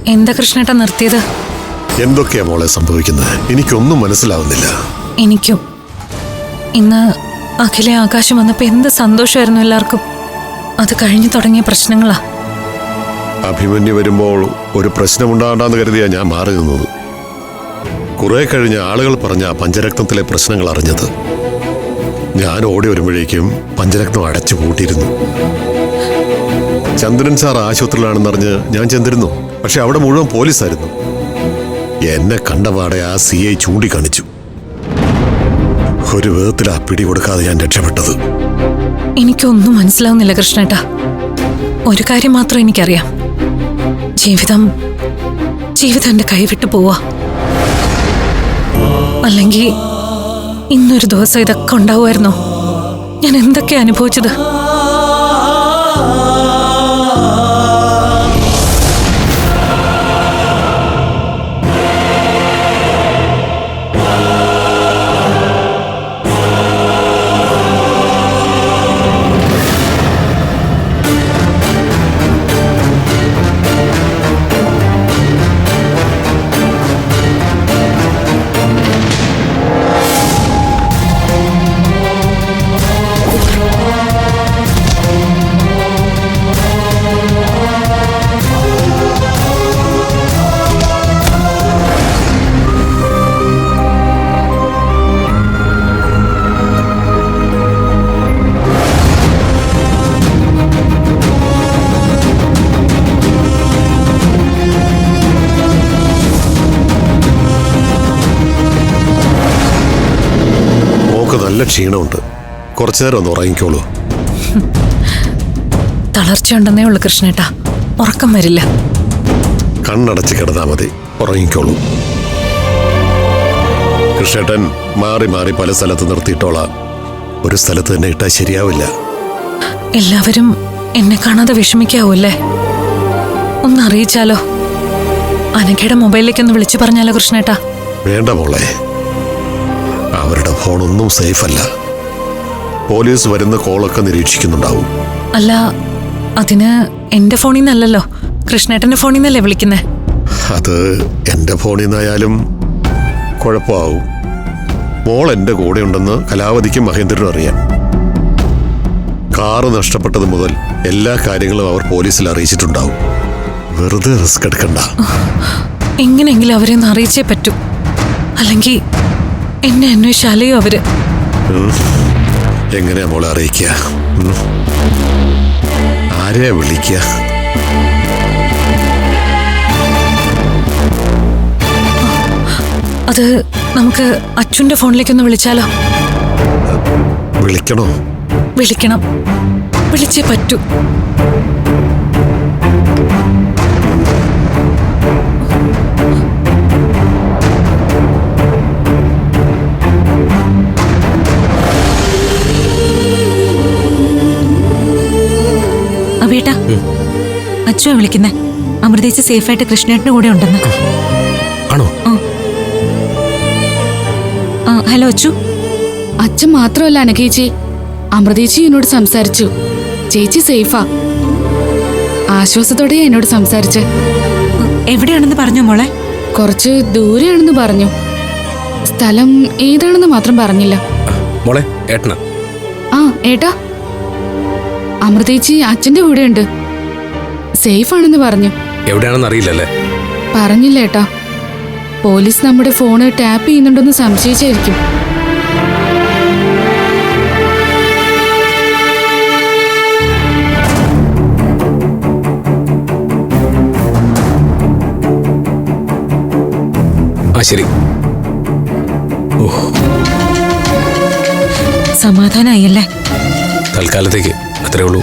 എന്താ കൃഷ്ണേട്ടാ നിർത്തിയത്? എന്തൊക്കെയാ മോളെ സംഭവിക്കുന്നത്? എനിക്കൊന്നും മനസ്സിലാവുന്നില്ല. എനിക്കും. ഇന്ന് അഖിലെ ആകാശം വന്നപ്പോ എന്ത് സന്തോഷമായിരുന്നു എല്ലാവർക്കും. അത് കഴിഞ്ഞു തുടങ്ങിയ പ്രശ്നങ്ങളാ. അഭിമന്യു വരുമ്പോൾ ഒരു പ്രശ്നമുണ്ടാകണ്ടെന്ന് കരുതിയാ ഞാൻ മാറി നിന്നത്. കുറെ കഴിഞ്ഞ് ആളുകൾ പറഞ്ഞ പഞ്ചരക്തത്തിലെ പ്രശ്നങ്ങൾ അറിഞ്ഞത്. ഞാൻ ഓടി വരുമ്പോഴേക്കും പഞ്ചരക്തം അടച്ചു പൂട്ടിയിരുന്നു. ചന്ദ്രൻ സാർ ആശുപത്രിയിലാണെന്നറിഞ്ഞ് ഞാൻ ചെന്നിരുന്നു. പക്ഷെ അവിടെ മുഴുവൻ പോലീസായിരുന്നു. എന്നെ കണ്ടപാടെ ആ CI ചൂണ്ടിക്കാണിച്ചു. ഒരു വിധത്തിൽ ആ പിടി കൊടുക്കാതെ ഞാൻ രക്ഷപ്പെട്ടത്. എനിക്കൊന്നും മനസ്സിലാവുന്നില്ല കൃഷ്ണേട്ടാ. ഒരു കാര്യം മാത്രം എനിക്കറിയാം. ജീവിതം എന്റെ കൈവിട്ടു പോവാ. അല്ലെങ്കിൽ ഇന്നൊരു ദിവസം ഇതൊക്കെ ഉണ്ടാവുമായിരുന്നോ? ഞാൻ എന്തൊക്കെ അനുഭവിച്ചത്. നല്ല ക്ഷീണമുണ്ട്. കുറച്ചു നേരം ഒന്ന് ഉറങ്ങിക്കോളൂ. തളർച്ചയുണ്ടെന്നേ ഉള്ളു കൃഷ്ണേട്ടാ. ഉറക്കം വരില്ല. കണ്ണടച്ച് കിടന്നാ മതി. ഉറങ്ങിക്കോളൂ. കൃഷ്ണേട്ടൻ മാറി മാറി പല സ്ഥലത്ത് നിർത്തിയിട്ടോളാം. ഒരു സ്ഥലത്ത് തന്നെ ഇട്ടാൽ ശരിയാവില്ല. എല്ലാവരും എന്നെ കാണാതെ വിഷമിക്കാവൂല്ലേ? ഒന്ന് അറിയിച്ചാലോ? അനഘയുടെ മൊബൈലിലേക്കൊന്ന് വിളിച്ചു പറഞ്ഞാലോ കൃഷ്ണേട്ടാ? വേണ്ട മോളെ, അവരുടെ ഫോണൊന്നും സേഫ് അല്ല. പോലീസ് വരുന്ന കോളൊക്കെ നിരീക്ഷിക്കുന്നുണ്ടാവും. അല്ല, അതിന് എന്റെ ഫോണിൽ നിന്നല്ലല്ലോ, കൃഷ്ണേട്ടന്റെ ഫോണിൽ നിന്നല്ലേ വിളിക്കുന്നേ? അത് എന്റെ ഫോണിൽ നിന്നായാലും കുഴപ്പമാവും. മോൾ എന്റെ കൂടെ ഉണ്ടെന്ന് കലാവതിക്കും മഹേന്ദ്രനും അറിയാം. കാറ് നഷ്ടപ്പെട്ടത് മുതൽ എല്ലാ കാര്യങ്ങളും അവർ പോലീസിൽ അറിയിച്ചിട്ടുണ്ടാവും. വെറുതെ റിസ്ക് എടുക്കണ്ട. എങ്ങനെയെങ്കിലും അവരെ ഒന്ന് അറിയിച്ചേ പറ്റൂ. അല്ലെങ്കിൽ എന്നെ അന്വേഷിച്ചാലെയോ അവര്. എങ്ങനെയാ മോളെ അറിയിക്കുക? ആരെയാ വിളിക്കുക? അത് നമുക്ക് അച്ഛൻ്റെ ഫോണിലേക്കൊന്ന് വിളിച്ചാലോ? വിളിക്കണോ? വിളിക്കണം. വിളിച്ചേ പറ്റൂ. അബേട്ടാ, അച്ചുവാ വിളിക്കുന്നേ. അമൃതേച്ചി സേഫായിട്ട് കൃഷ്ണേട്ടന്റെ കൂടെ ഉണ്ടെന്ന്. ആണോ? ഹലോ അച്ചു. അച്ഛൻ മാത്രമല്ല അനഘേച്ചി, അമൃതേച്ചി എന്നോട് സംസാരിച്ചു. ചേച്ചി സേഫാ. ആശ്വാസത്തോടെ എന്നോട് സംസാരിച്ച്. എവിടെയാണെന്ന് പറഞ്ഞോ മോളെ? കുറച്ച് ദൂരെയാണെന്ന് പറഞ്ഞു. സ്ഥലം ഏതാണെന്ന് മാത്രം പറഞ്ഞില്ല. മോളെ, ഏട്ടനാ. ഏട്ടാ, അമൃതേച്ചി അച്ഛന്റെ കൂടെ ഉണ്ട്. സേഫ് ആണെന്ന് പറഞ്ഞു. എവിടെയാണെന്ന് അറിയില്ലല്ലേ? പറഞ്ഞില്ല ഏട്ടാ. പോലീസ് നമ്മുടെ ഫോണ് ടാപ്പ് ചെയ്യുന്നുണ്ടെന്ന് സംശയിച്ചായിരിക്കും. ശരി. സമാധാനായല്ലേ? തൽക്കാലത്തേക്ക് അത്രേ ഉള്ളൂ.